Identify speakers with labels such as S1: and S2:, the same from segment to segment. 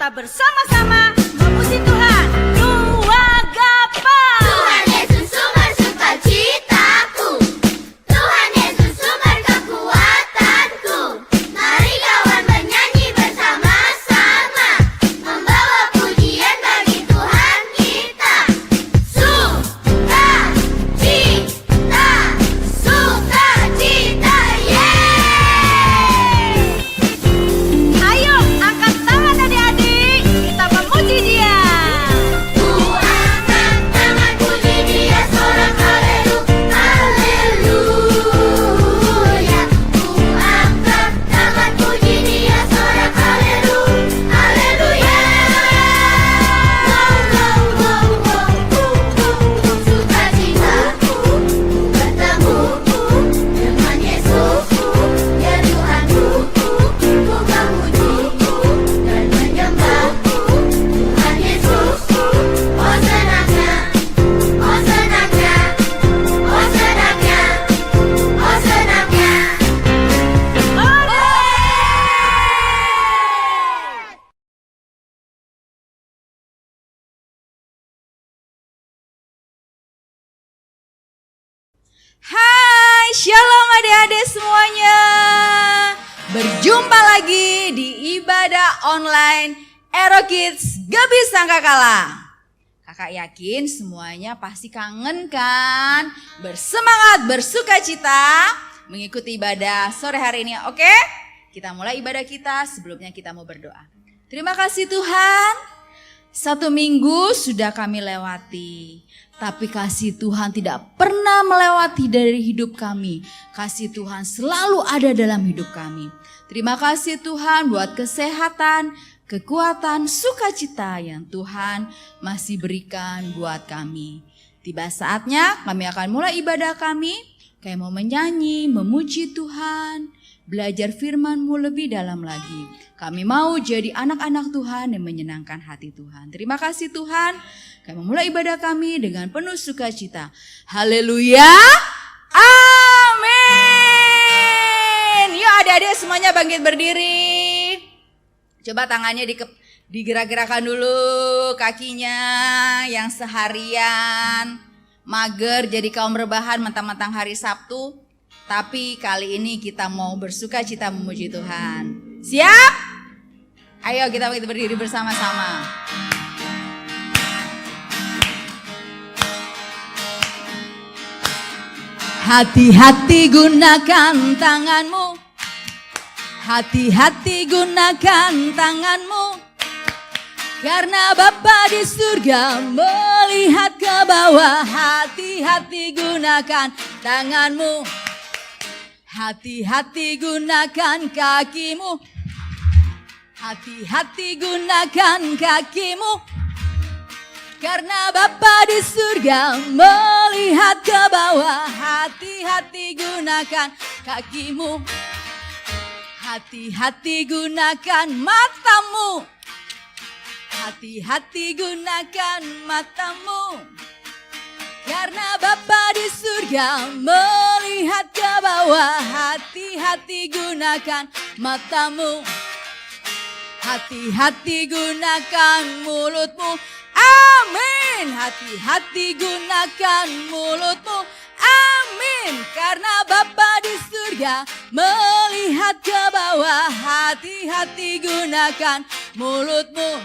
S1: kita bersama-sama memuji Tuhan. Nuwagapa.
S2: Tuhan Yesus sumber sukacitaku, Tuhan Yesus sumber kekuatanku. Mari kawan bernyanyi bersama-sama, membawa pujian bagi Tuhan kita. Sukacita, sukacita, yeay!
S1: Ayo angkat tangan adik-adik, kita memuji Dia.
S2: Ku angkat tangan puji Dia, sorak haleluya. Ku angkat tangan puji Dia, sorak haleluya. Sukacitaku bertemuku dengan Yesusku, ya Tuhanku. Ku memujiku dan menyembahku Tuhan Yesusku. Oh senangnya, oh senangnya, oh senangnya, oh senangnya.
S1: Hai, shalom adik-adik semuanya. Berjumpa lagi di ibadah online Ero Kids Gebi Sangkakala. Kakak yakin semuanya pasti kangen kan? Bersemangat, bersukacita mengikuti ibadah sore hari ini. Oke? Kita mulai ibadah kita, sebelumnya kita mau berdoa. Terima kasih Tuhan. 1 minggu sudah kami lewati, tapi kasih Tuhan tidak pernah melewati dari hidup kami. Kasih Tuhan selalu ada dalam hidup kami. Terima kasih Tuhan buat kesehatan, kekuatan, sukacita yang Tuhan masih berikan buat kami. Tiba saatnya kami akan mulai ibadah kami. Kayak mau menyanyi, memuji Tuhan, belajar firman-Mu lebih dalam lagi. Kami mau jadi anak-anak Tuhan yang menyenangkan hati Tuhan. Terima kasih Tuhan. Kami memulai ibadah kami dengan penuh sukacita. Haleluya. Amin. Yuk adik-adik semuanya bangkit berdiri. Coba tangannya digerak-gerakan dulu, kakinya yang seharian mager jadi kaum rebahan mentang-mentang hari Sabtu. Tapi kali ini kita mau bersukacita memuji Tuhan. Siap? Ayo kita berdiri bersama-sama. Hati-hati gunakan tanganmu. Hati-hati gunakan tanganmu. Karena Bapa di surga melihat ke bawah. Hati-hati gunakan tanganmu. Hati-hati gunakan kakimu. Hati-hati gunakan kakimu. Karena Bapa di surga melihat ke bawah. Hati-hati gunakan kakimu. Hati-hati gunakan matamu. Hati-hati gunakan matamu. Karena Bapa di surga melihat ke bawah. Hati-hati gunakan matamu. Hati-hati gunakan mulutmu. Amin. Hati-hati gunakan mulutmu. Amin. Karena Bapa di surga melihat ke bawah. Hati-hati gunakan mulutmu.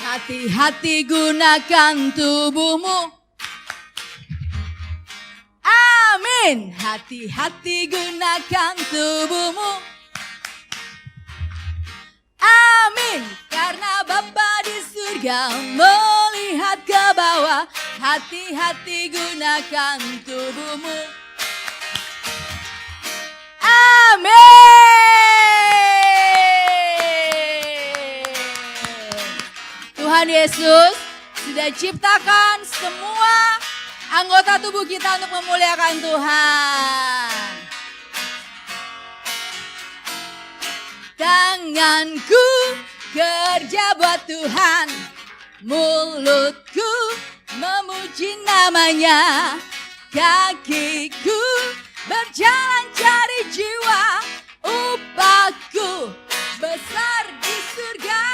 S1: Hati-hati gunakan tubuhmu. Amin. Hati-hati gunakan tubuhmu. Amin. Karena Bapa di surga melihat ke bawah. Hati-hati gunakan tubuhmu. Amin. Tuhan Yesus sudah ciptakan semua anggota tubuh kita untuk memuliakan Tuhan. Tanganku kerja buat Tuhan, mulutku memuji namanya, kakiku berjalan cari jiwa, upahku besar di surga.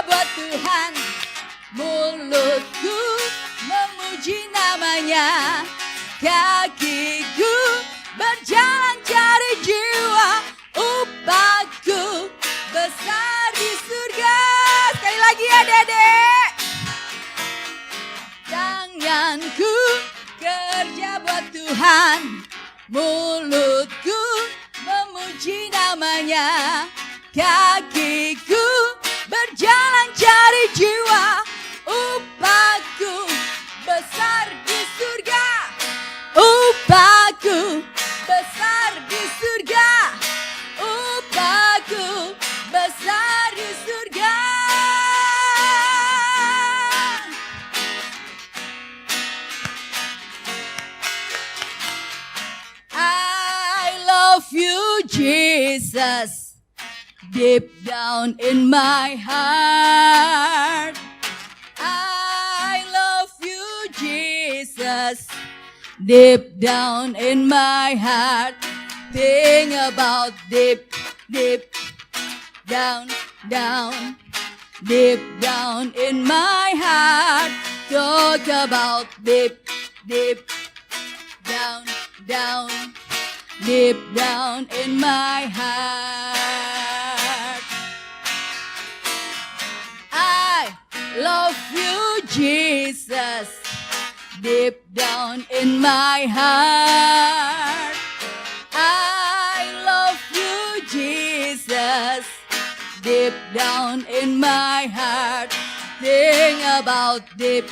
S1: buat Tuhan, mulutku memuji namanya, kakiku berjalan cari jiwa, upahku besar di surga. Sekali lagi ya Dedek. Tanganku kerja buat Tuhan, mulutku memuji namanya, kakiku berjalan cari jiwa, upahku besar di surga, upahku besar di surga, upahku besar di surga. I love you, Jesus, deep down in my heart. I love you, Jesus, deep down in my heart. Think about deep down, deep down in my heart. Talk about deep down, deep down in my heart. I love you, Jesus, deep down in my heart. I love you, Jesus, deep down in my heart. Think about deep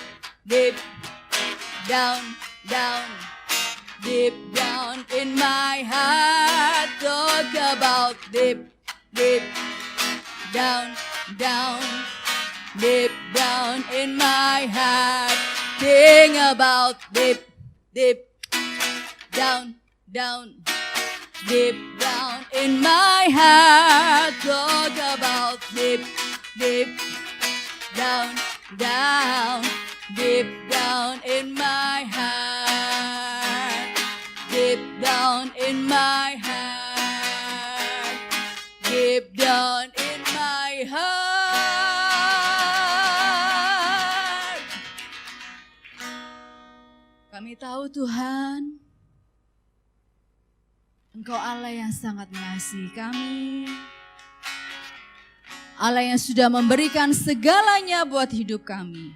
S1: down, deep down in my heart. Talk about deep down, deep down in my heart. Think about deep down, deep down in my heart. Talk about deep down, deep down in my heart. Deep down in my heart, deep down in my heart. Kami tahu Tuhan, Engkau Allah yang sangat mengasihi kami, Allah yang sudah memberikan segalanya buat hidup kami.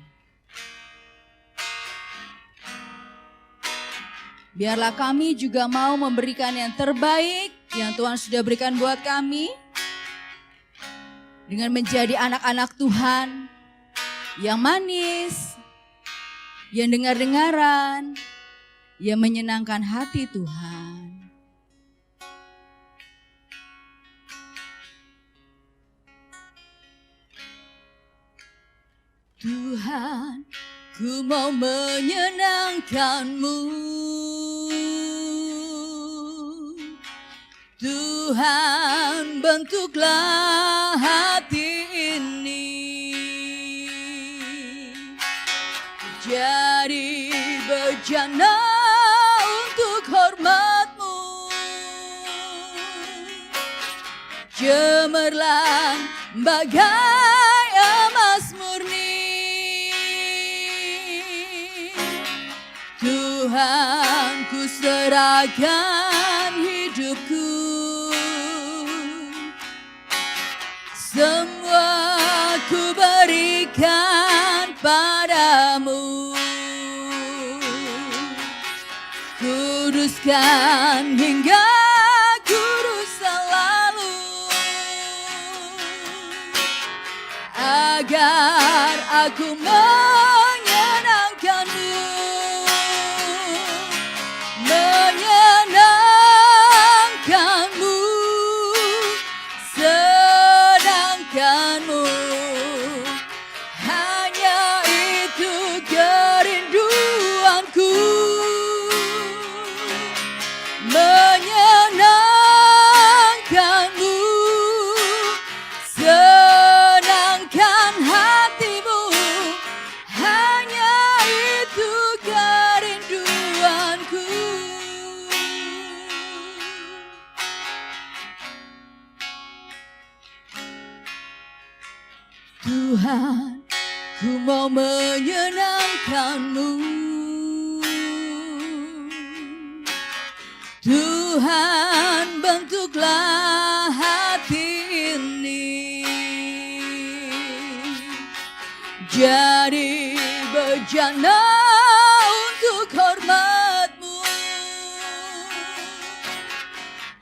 S1: Biarlah kami juga mau memberikan yang terbaik yang Tuhan sudah berikan buat kami, dengan menjadi anak-anak Tuhan yang manis, yang dengar-dengaran, yang menyenangkan hati Tuhan. Tuhan, ku mau menyenangkan-Mu. Tuhan, bentuklah hati ini jadi bejana untuk hormat-Mu. Cemerlang bagai emas murni. Tuhan, ku serahkan hidupku, semua ku berikan padamu. Kuduskan hingga kudus selalu, agar aku menyenangkan-Mu. Menyenangkan-Mu, sedangkan-Mu, hanya itu kerinduanku. Menyenangkan-Mu, senangkan hati-Mu, Tuhan, ku mau menyenangkan-Mu. Tuhan, bentuklah hati ini jadi bejana untuk hormat-Mu.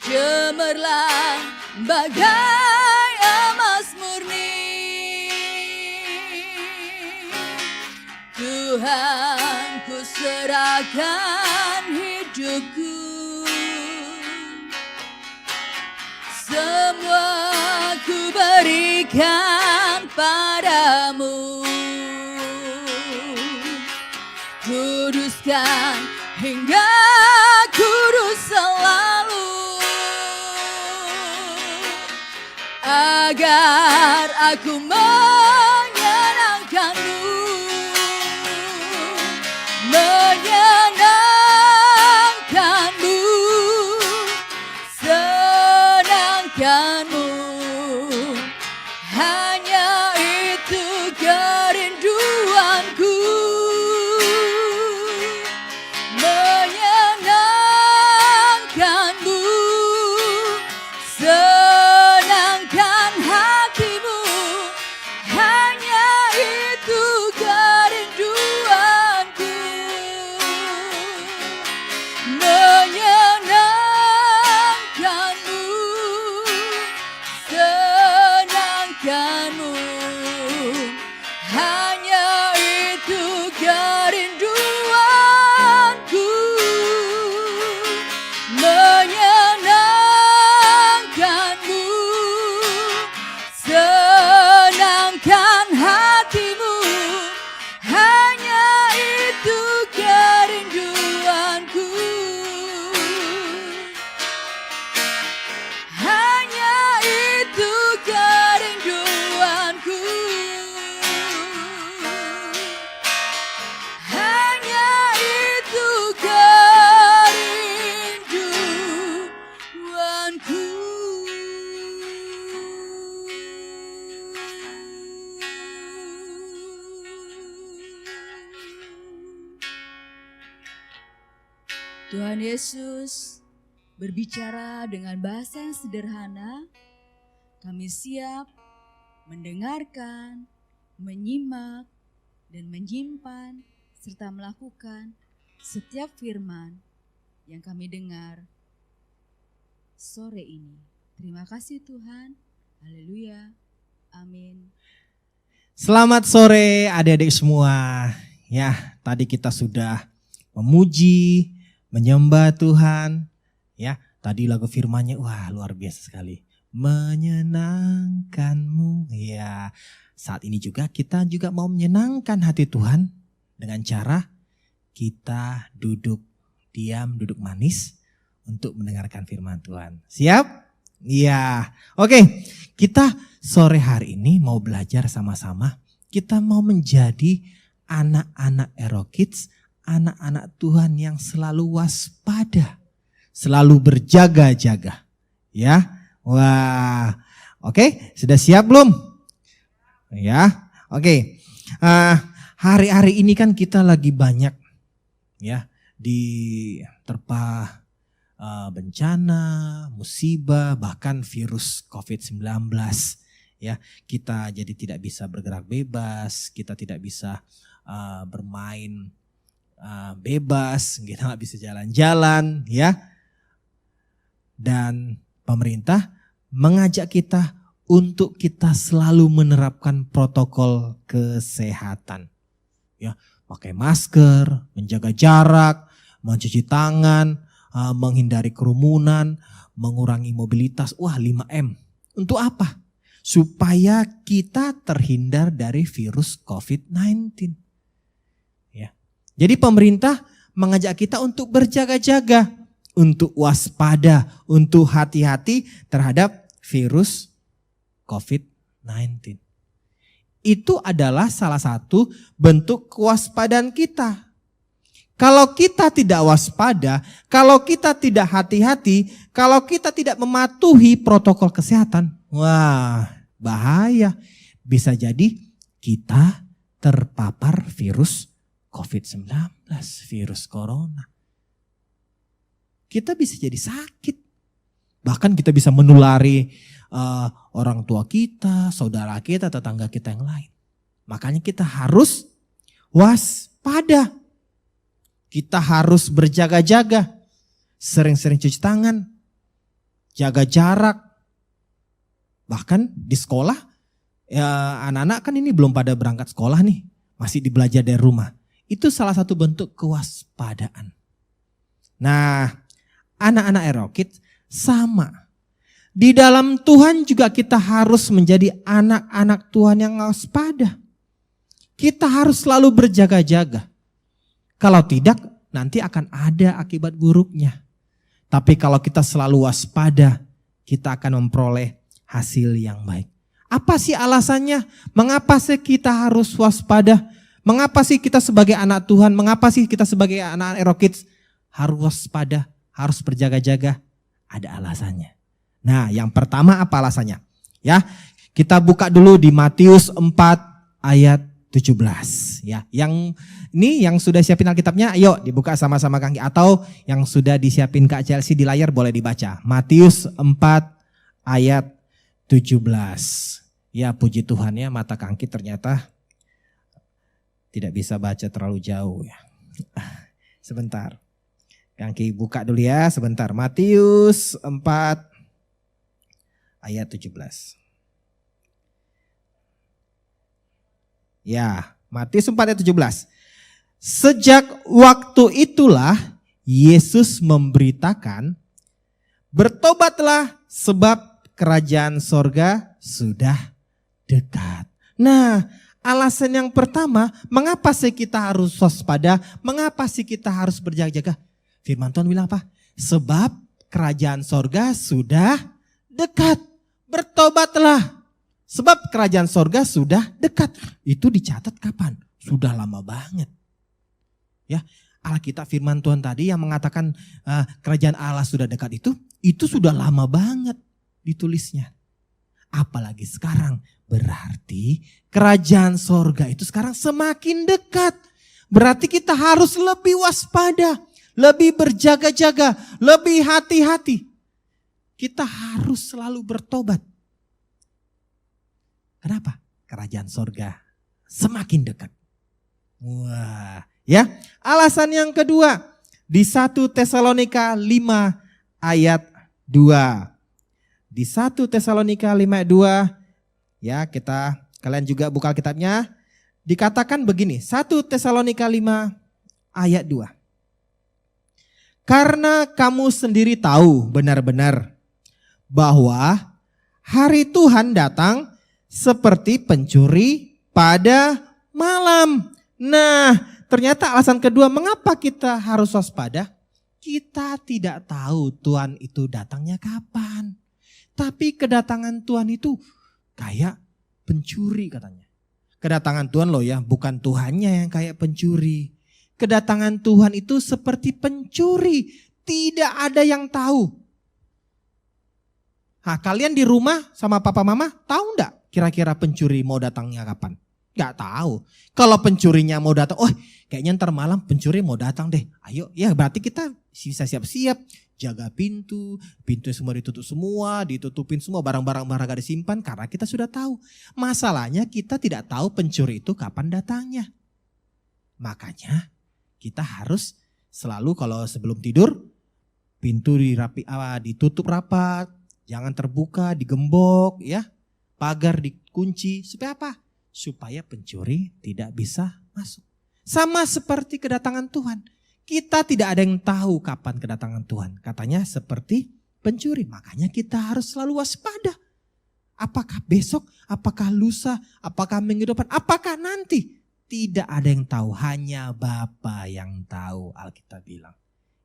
S1: Cemerlang bagai emas murni. Tuhan, ku serahkan hidupku. Semua ku berikan padamu. Kuduskan hingga kudus selalu, agar aku menyenangkan-Mu. Menyenangkan-Mu, senangkan-Mu, hanya itu kerinduanku. Menyenangkan-Mu, senangkan hatimu, hanya itu kerinduanku. Menyenangkan-Mu, senangkan-Mu, hanya itu kerinduanku. Menyenangkan-Mu, senangkan hatimu, hanya itu kerinduanku. Hanya itu kerinduanku. Hanya itu kerinduanku. Tuhan Yesus berbicara dengan bahasa yang sederhana. Kami siap mendengarkan, menyimak, dan menyimpan serta melakukan setiap firman yang kami dengar sore ini. Terima kasih Tuhan. Haleluya. Amin.
S3: Selamat sore adik-adik semua. Ya, tadi kita sudah memuji, menyembah Tuhan. Ya, tadi lagu firman-Nya wah luar biasa sekali. Menyenangkan-Mu. Ya, saat ini juga kita juga mau menyenangkan hati Tuhan dengan cara kita duduk diam, duduk manis untuk mendengarkan firman Tuhan. Siap? Iya. Oke, kita sore hari ini mau belajar sama-sama. Kita mau menjadi anak-anak Ero Kids, anak-anak Tuhan yang selalu waspada, selalu berjaga-jaga. Ya. Wah. Oke, sudah siap belum? Ya. Oke. Hari-hari ini kan kita lagi banyak ya diterpa bencana, musibah, bahkan virus COVID-19. Ya, kita jadi tidak bisa bergerak bebas, kita tidak bisa bermain bebas, kita nggak bisa jalan-jalan, ya. Dan pemerintah mengajak kita untuk kita selalu menerapkan protokol kesehatan, ya, pakai masker, menjaga jarak, mencuci tangan, menghindari kerumunan, mengurangi mobilitas. Wah, 5M. Untuk apa? Supaya kita terhindar dari virus COVID-19. Ya. Jadi pemerintah mengajak kita untuk berjaga-jaga, untuk waspada, untuk hati-hati terhadap virus COVID-19. Itu adalah salah satu bentuk kewaspadaan kita. Kalau kita tidak waspada, kalau kita tidak hati-hati, kalau kita tidak mematuhi protokol kesehatan, wah bahaya. Bisa jadi kita terpapar virus COVID-19, virus corona. Kita bisa jadi sakit. Bahkan kita bisa menulari orang tua kita, saudara kita, tetangga kita yang lain. Makanya kita harus waspada. Kita harus berjaga-jaga. Sering-sering cuci tangan. Jaga jarak. Bahkan di sekolah, ya anak-anak kan ini belum pada berangkat sekolah nih. Masih belajar dari rumah. Itu salah satu bentuk kewaspadaan. Nah, anak-anak Aerokids sama. Di dalam Tuhan juga kita harus menjadi anak-anak Tuhan yang waspada. Kita harus selalu berjaga-jaga. Kalau tidak, nanti akan ada akibat buruknya. Tapi kalau kita selalu waspada, kita akan memperoleh hasil yang baik. Apa sih alasannya? Mengapa sih kita harus waspada? Mengapa sih kita sebagai anak Tuhan, mengapa sih kita sebagai anak Aerokids harus waspada, harus berjaga-jaga? Ada alasannya. Nah, yang pertama apa alasannya? Ya, kita buka dulu di Matius 4 ayat 17. Ya, yang sudah siapin Alkitabnya, ayo dibuka sama-sama Kang, atau yang sudah disiapin Kak Chelsea di layar boleh dibaca. Matius 4 ayat 17. Ya, puji Tuhan ya, mata Kangki ternyata tidak bisa baca terlalu jauh ya. Sebentar. Kangki buka dulu ya sebentar. Matius 4 ayat 17. Ya, Matius 4 ayat 17. Sejak waktu itulah Yesus memberitakan, bertobatlah sebab kerajaan sorga sudah dekat. Nah, alasan yang pertama, mengapa sih kita harus waspada? Mengapa sih kita harus berjaga-jaga? Firman Tuhan bilang apa? Sebab kerajaan sorga sudah dekat. Bertobatlah. Sebab kerajaan sorga sudah dekat. Itu dicatat kapan? Sudah lama banget. Ya, Alkitab firman Tuhan tadi yang mengatakan kerajaan Allah sudah dekat itu sudah lama banget ditulisnya. Apalagi sekarang, berarti kerajaan sorga itu sekarang semakin dekat. Berarti kita harus lebih waspada, lebih berjaga-jaga, lebih hati-hati. Kita harus selalu bertobat. Kenapa? Kerajaan sorga semakin dekat. Wah, ya. Alasan yang kedua, di 1 Tesalonika 5 ayat 2. Di 1 Tesalonika 5 ayat 2, ya kalian juga buka Alkitabnya. Dikatakan begini, 1 Tesalonika 5 ayat 2. Karena kamu sendiri tahu benar-benar bahwa hari Tuhan datang seperti pencuri pada malam. Nah, ternyata alasan kedua mengapa kita harus waspada? Kita tidak tahu Tuhan itu datangnya kapan. Tapi kedatangan Tuhan itu kayak pencuri katanya. Kedatangan Tuhan loh ya, bukan Tuhannya yang kayak pencuri. Kedatangan Tuhan itu seperti pencuri. Tidak ada yang tahu. Nah, kalian di rumah sama papa mama tahu enggak kira-kira pencuri mau datangnya kapan? Enggak tahu. Kalau pencurinya mau datang, oh kayaknya ntar malam pencuri mau datang deh. Ayo, ya berarti kita bisa siap-siap. Jaga pintu semua ditutupin semua, barang-barang gak disimpan karena kita sudah tahu. Masalahnya kita tidak tahu pencuri itu kapan datangnya. Makanya kita harus selalu kalau sebelum tidur, pintu ditutup rapat, jangan terbuka, digembok ya. Pagar dikunci, supaya apa? Supaya pencuri tidak bisa masuk. Sama seperti kedatangan Tuhan. Kita tidak ada yang tahu kapan kedatangan Tuhan. Katanya seperti pencuri. Makanya kita harus selalu waspada. Apakah besok, apakah lusa, apakah minggu depan, apakah nanti? Tidak ada yang tahu, hanya Bapa yang tahu, Alkitab bilang.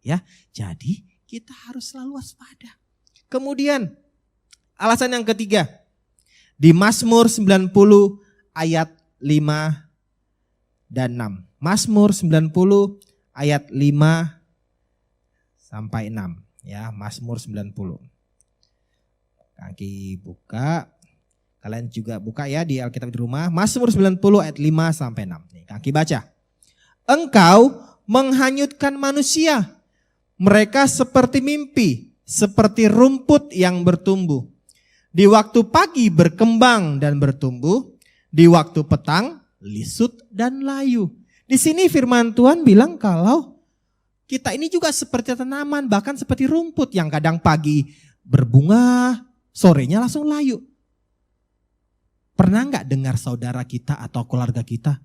S3: Ya, jadi kita harus selalu waspada. Kemudian alasan yang ketiga. Di Mazmur 90 ayat 5 dan 6. Mazmur 90 ayat 5 sampai 6. Ya, Mazmur 90. Kaki buka. Kalian juga buka ya di Alkitab di rumah. Mazmur 90 ayat 5 sampai 6. Nih, kaki baca. Engkau menghanyutkan manusia. Mereka seperti mimpi, seperti rumput yang bertumbuh. Di waktu pagi berkembang dan bertumbuh, di waktu petang lisut dan layu. Di sini firman Tuhan bilang kalau kita ini juga seperti tanaman, bahkan seperti rumput yang kadang pagi berbunga, sorenya langsung layu. Pernah nggak dengar saudara kita atau keluarga kita,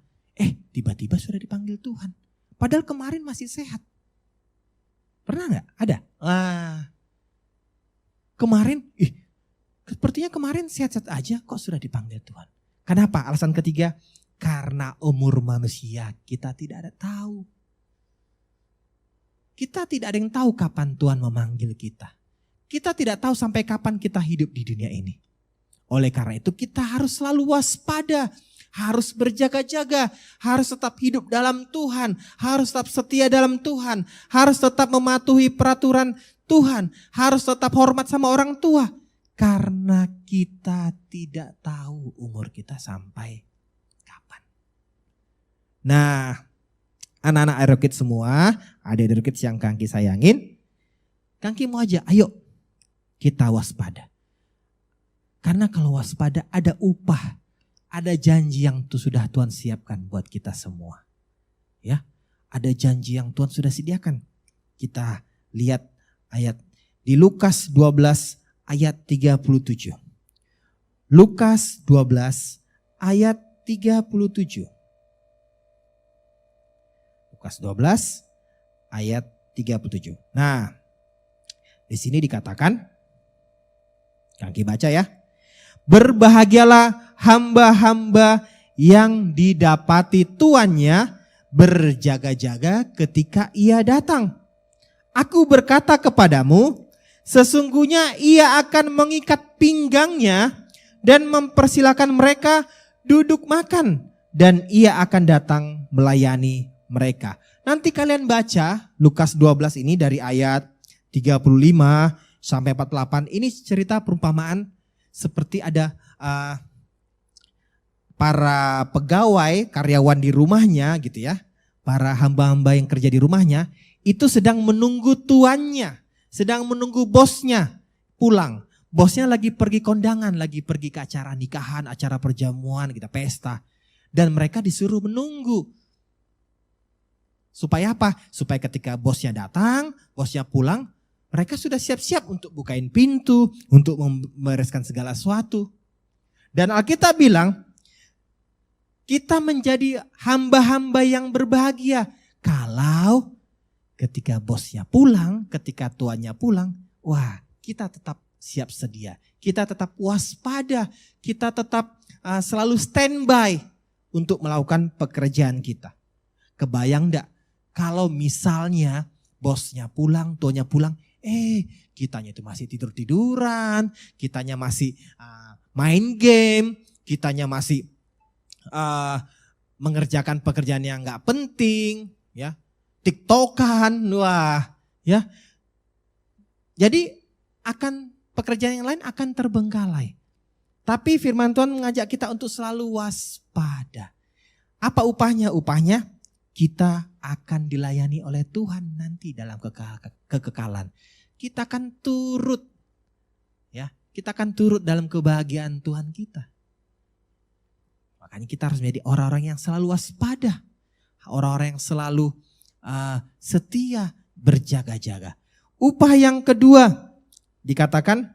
S3: tiba-tiba sudah dipanggil Tuhan. Padahal kemarin masih sehat. Pernah nggak? Ada? Kemarin, sepertinya kemarin sehat-sehat aja kok sudah dipanggil Tuhan. Kenapa? Alasan ketiga, karena umur manusia kita tidak ada tahu. Kita tidak ada yang tahu kapan Tuhan memanggil kita. Kita tidak tahu sampai kapan kita hidup di dunia ini. Oleh karena itu kita harus selalu waspada, harus berjaga-jaga, harus tetap hidup dalam Tuhan, harus tetap setia dalam Tuhan, harus tetap mematuhi peraturan Tuhan, harus tetap hormat sama orang tua. Karena kita tidak tahu umur kita sampai kapan. Nah, anak-anak Aerokid semua, adik Aerokid yang Kangki sayangin, Kangki mau aja, ayo kita waspada. Karena kalau waspada ada upah, ada janji yang sudah Tuhan siapkan buat kita semua. Ya, ada janji yang Tuhan sudah sediakan. Kita lihat ayat di Lukas 12 ayat 37. Lukas 12 ayat 37. Lukas 12 ayat 37. Nah, di sini dikatakan, Kangki baca ya. Berbahagialah hamba-hamba yang didapati tuannya berjaga-jaga ketika ia datang. Aku berkata kepadamu, sesungguhnya ia akan mengikat pinggangnya dan mempersilakan mereka duduk makan. Dan ia akan datang melayani mereka. Nanti kalian baca Lukas 12 ini dari ayat 35 sampai 48. Ini cerita perumpamaan seperti ada para pegawai, karyawan di rumahnya gitu ya. Para hamba-hamba yang kerja di rumahnya itu sedang menunggu tuannya, sedang menunggu bosnya pulang. Bosnya lagi pergi kondangan, lagi pergi ke acara nikahan, acara perjamuan, kita pesta. Dan mereka disuruh menunggu. Supaya apa? Supaya ketika bosnya datang, bosnya pulang, mereka sudah siap-siap untuk bukain pintu, untuk membereskan segala sesuatu. Dan Alkitab bilang, kita menjadi hamba-hamba yang berbahagia. Kalau ketika bosnya pulang, ketika tuannya pulang, wah kita tetap siap sedia. Kita tetap waspada, kita tetap selalu standby untuk melakukan pekerjaan kita. Kebayang enggak kalau misalnya bosnya pulang, tuannya pulang, kitanya itu masih tidur-tiduran, kitanya masih main game, kitanya masih mengerjakan pekerjaan yang nggak penting, ya, tiktokan, wah, ya. Jadi akan pekerjaan yang lain akan terbengkalai. Tapi firman Tuhan mengajak kita untuk selalu waspada. Apa upahnya? Upahnya kita akan dilayani oleh Tuhan nanti dalam kekekalan. Kita akan turut, ya, kita akan turut dalam kebahagiaan Tuhan kita. Makanya kita harus menjadi orang-orang yang selalu waspada, orang-orang yang selalu setia, berjaga-jaga. Upah yang kedua dikatakan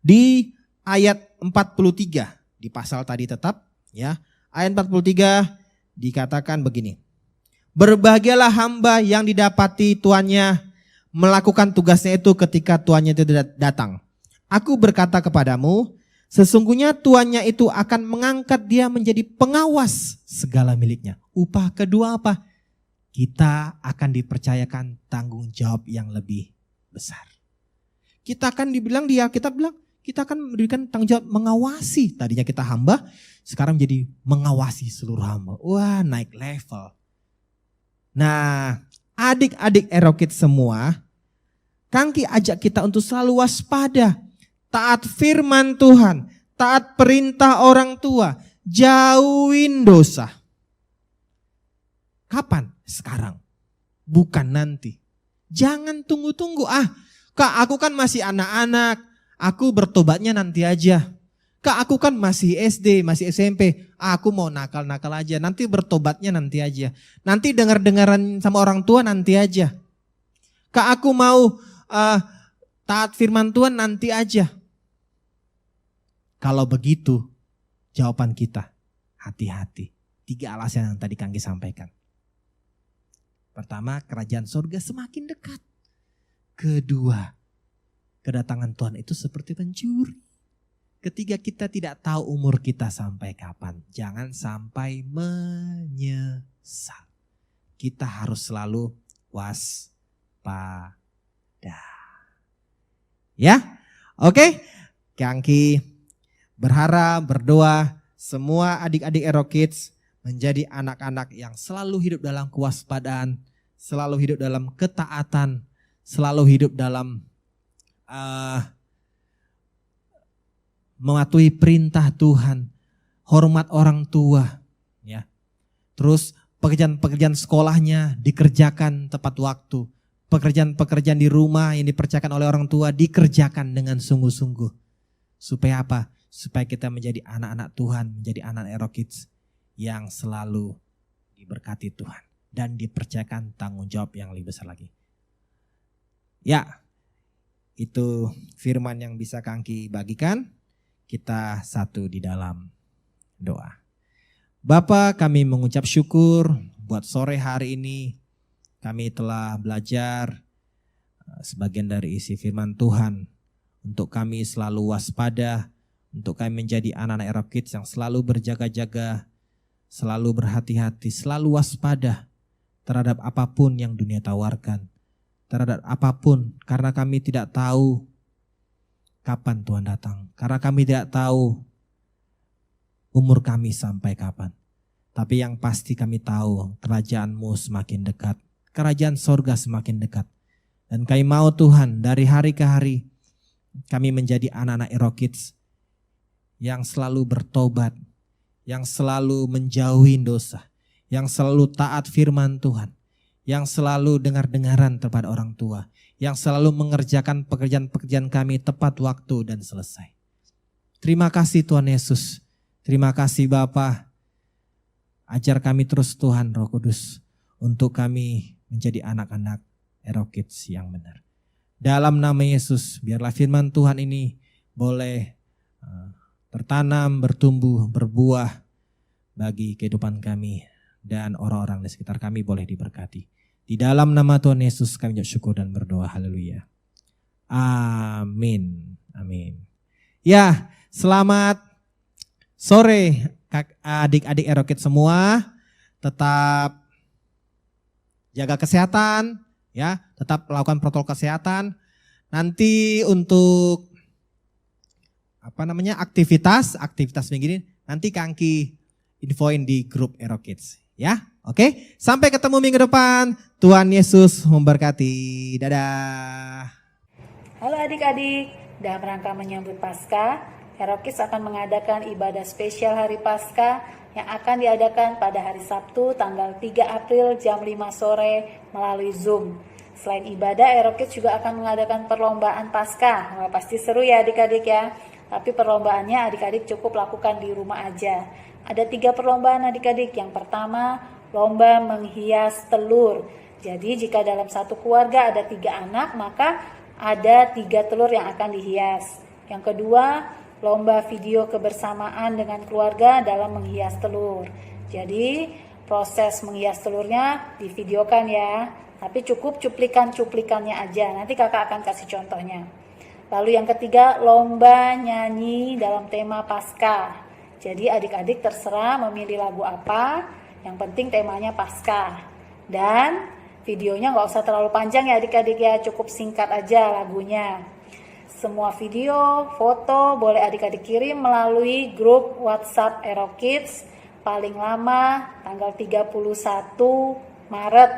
S3: di ayat 43 di pasal tadi tetap, ya. Ayat 43 dikatakan begini. Berbahagialah hamba yang didapati tuannya melakukan tugasnya itu ketika tuannya itu datang. Aku berkata kepadamu, sesungguhnya tuannya itu akan mengangkat dia menjadi pengawas segala miliknya. Upah kedua apa? Kita akan dipercayakan tanggung jawab yang lebih besar. Kita akan dibilang, di Alkitab bilang, kita akan memberikan tanggung jawab mengawasi. Tadinya kita hamba, sekarang menjadi mengawasi seluruh hamba. Wah, naik level. Nah, adik-adik Aerokid semua, Kangki ajak kita untuk selalu waspada, taat firman Tuhan, taat perintah orang tua, jauhin dosa. Kapan? Sekarang, bukan nanti. Jangan tunggu-tunggu. Kak, aku kan masih anak-anak, aku bertobatnya nanti aja. Kak, aku kan masih SD, masih SMP, aku mau nakal-nakal aja, nanti bertobatnya nanti aja. Nanti dengar-dengaran sama orang tua nanti aja. Kak, aku mau taat firman Tuhan nanti aja. Kalau begitu, jawaban kita, hati-hati. 3 alasan yang tadi Kangki sampaikan. Pertama, kerajaan surga semakin dekat. Kedua, kedatangan Tuhan itu seperti pencuri. Ketiga, kita tidak tahu umur kita sampai kapan. Jangan sampai menyesal. Kita harus selalu waspada. Ya, oke. Kangki berharap, berdoa semua adik-adik Ero Kids menjadi anak-anak yang selalu hidup dalam kewaspadaan, selalu hidup dalam ketaatan, selalu hidup dalam mematuhi perintah Tuhan, hormat orang tua, ya. Terus pekerjaan-pekerjaan sekolahnya dikerjakan tepat waktu, pekerjaan-pekerjaan di rumah yang dipercayakan oleh orang tua dikerjakan dengan sungguh-sungguh. Supaya apa? Supaya kita menjadi anak-anak Tuhan, menjadi anak Ero Kids yang selalu diberkati Tuhan dan dipercayakan tanggung jawab yang lebih besar lagi. Ya, itu firman yang bisa Kangki bagikan. Kita satu di dalam doa. Bapa, kami mengucap syukur buat sore hari ini. Kami telah belajar sebagian dari isi firman Tuhan. Untuk kami selalu waspada, untuk kami menjadi anak-anak Ero Kids yang selalu berjaga-jaga, selalu berhati-hati, selalu waspada terhadap apapun yang dunia tawarkan. Terhadap apapun, karena kami tidak tahu kapan Tuhan datang. Karena kami tidak tahu umur kami sampai kapan. Tapi yang pasti kami tahu kerajaan-Mu semakin dekat. Kerajaan sorga semakin dekat. Dan kami mau Tuhan dari hari ke hari kami menjadi anak-anak Ero Kids yang selalu bertobat, yang selalu menjauhi dosa, yang selalu taat firman Tuhan, yang selalu dengar-dengaran kepada orang tua, yang selalu mengerjakan pekerjaan-pekerjaan kami tepat waktu dan selesai. Terima kasih Tuhan Yesus, terima kasih Bapa. Ajar kami terus Tuhan Roh Kudus untuk kami menjadi anak-anak Ero Kids yang benar. Dalam nama Yesus, biarlah firman Tuhan ini boleh tertanam, bertumbuh, berbuah bagi kehidupan kami dan orang-orang di sekitar kami boleh diberkati. Di dalam nama Tuhan Yesus kami syukur dan berdoa. Haleluya. Amin. Amin. Ya, selamat sore adik-adik Ero Kids semua. Tetap jaga kesehatan, ya, tetap melakukan protokol kesehatan. Nanti untuk aktivitas begini nanti Kangki infoin di grup Ero Kids, ya. Oke, sampai ketemu minggu depan. Tuhan Yesus memberkati. Dadah.
S4: Halo adik-adik, dalam rangka menyambut Paskah, Ero Kids akan mengadakan ibadah spesial hari Paskah yang akan diadakan pada hari Sabtu tanggal 3 April jam 5 sore melalui Zoom. Selain ibadah, Ero Kids juga akan mengadakan perlombaan Paskah. Wah, pasti seru ya adik-adik ya. Tapi perlombaannya adik-adik cukup lakukan di rumah aja. Ada 3 perlombaan adik-adik. Yang pertama, lomba menghias telur. Jadi jika dalam satu keluarga ada 3 anak, maka ada 3 telur yang akan dihias. Yang kedua, lomba video kebersamaan dengan keluarga dalam menghias telur. Jadi proses menghias telurnya divideokan ya. Tapi cukup cuplikan-cuplikannya aja. Nanti kakak akan kasih contohnya. Lalu yang ketiga, lomba nyanyi dalam tema Paskah. Jadi adik-adik terserah memilih lagu apa, yang penting temanya Paskah. Dan videonya nggak usah terlalu panjang ya adik-adik ya, cukup singkat aja lagunya. Semua video, foto boleh adik-adik kirim melalui grup WhatsApp Ero Kids paling lama tanggal 31 Maret.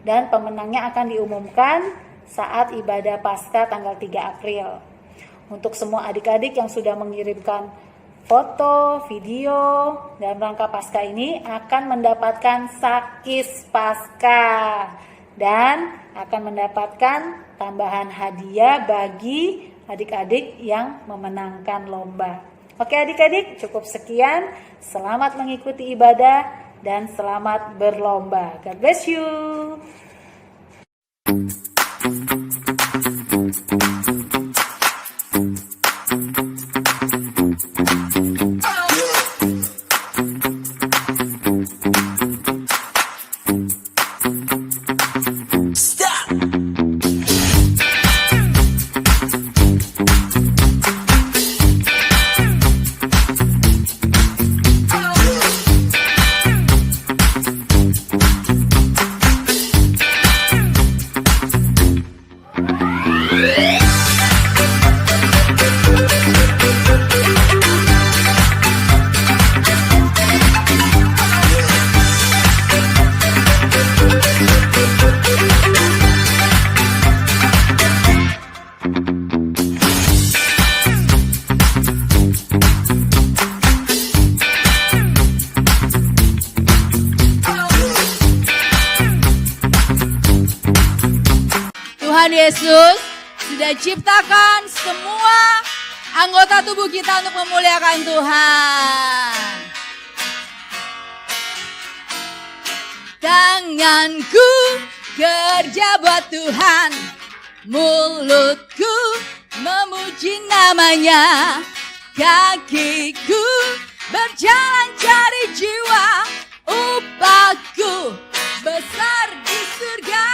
S4: Dan pemenangnya akan diumumkan saat ibadah Paskah tanggal 3 April. Untuk semua adik-adik yang sudah mengirimkan foto, video dalam rangka Paskah ini akan mendapatkan sakis Paskah dan akan mendapatkan tambahan hadiah bagi adik-adik yang memenangkan lomba. Oke adik-adik, cukup sekian. Selamat mengikuti ibadah dan selamat berlomba. God bless you.
S1: Tuhan Yesus sudah ciptakan semua anggota tubuh kita untuk memuliakan Tuhan. Tanganku kerja buat Tuhan, mulutku memuji namanya, kakiku berjalan cari jiwa, upahku besar di surga.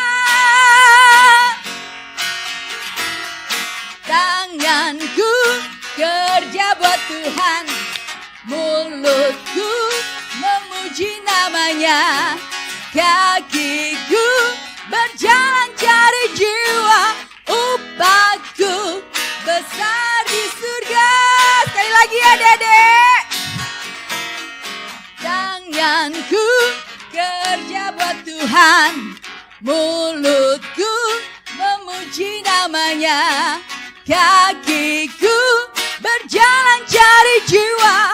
S1: Tanganku kerja buat Tuhan, mulutku memuji namanya, kakiku berjalan cari jiwa, upahku besar di surga. Sekali lagi ya Dedek. Tanganku kerja buat Tuhan, mulutku memuji namanya, kakiku berjalan cari jiwa,